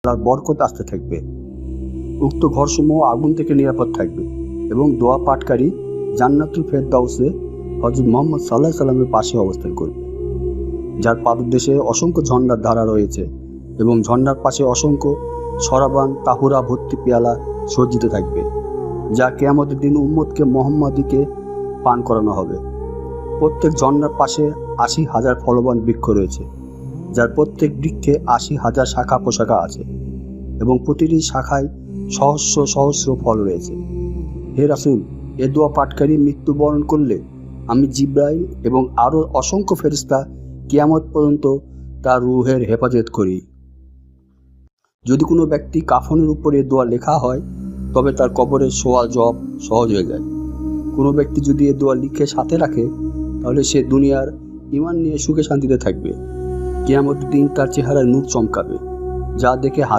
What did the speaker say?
তার বরকত আসতে থাকবে। উক্ত ঘরসমূহ আগুন থেকে নিরাপদ থাকবে এবং দোয়া পাঠকারী জান্নাতুল ফেরদাউসে হযরত মুহাম্মদ সাল্লাল্লাহু আলাইহি সাল্লামের পাশে অবস্থান করবে, যার পাদদেশে অসংখ্য ঝর্ণার ধারা রয়েছে এবং ঝর্ণার পাশে অসংখ্য সরাবান তাহুরা ভর্তি পেয়ালা সজ্জিত থাকবে, যা কিয়ামতের দিন উম্মতকে মুহাম্মাদীকে পান করানো হবে। প্রত্যেক ঝর্ণার পাশে ৮০,০০০ ফলবান বৃক্ষ রয়েছে, যার প্রত্যেক বৃক্ষে ৮০,০০০ শাখা প্রশাখা আছে এবং প্রতিটি শাখায় সহস্র সহস্র ফল রয়েছে। হে রাসূল, এ দোয়া পাঠকারী মৃত্যুবরণ করলে আমি জিবরাইল এবং আরও অসংখ্য ফেরেশতা কিয়ামত পর্যন্ত তার রূহের হেফাজত করি। যদি কোনো ব্যক্তি কাফনের উপরে দোয়া লেখা হয় তবে তার কবরের সওয়াল জবাব সহজ হয়ে যায়। কোনো ব্যক্তি যদি এ দোয়া লিখে সাথে রাখে তাহলে সে দুনিয়ার ঈমান নিয়ে সুখে শান্তিতে থাকবে। কিয়ামতের দিন তার চেহারায় নূর চমকাবে, যা দেখে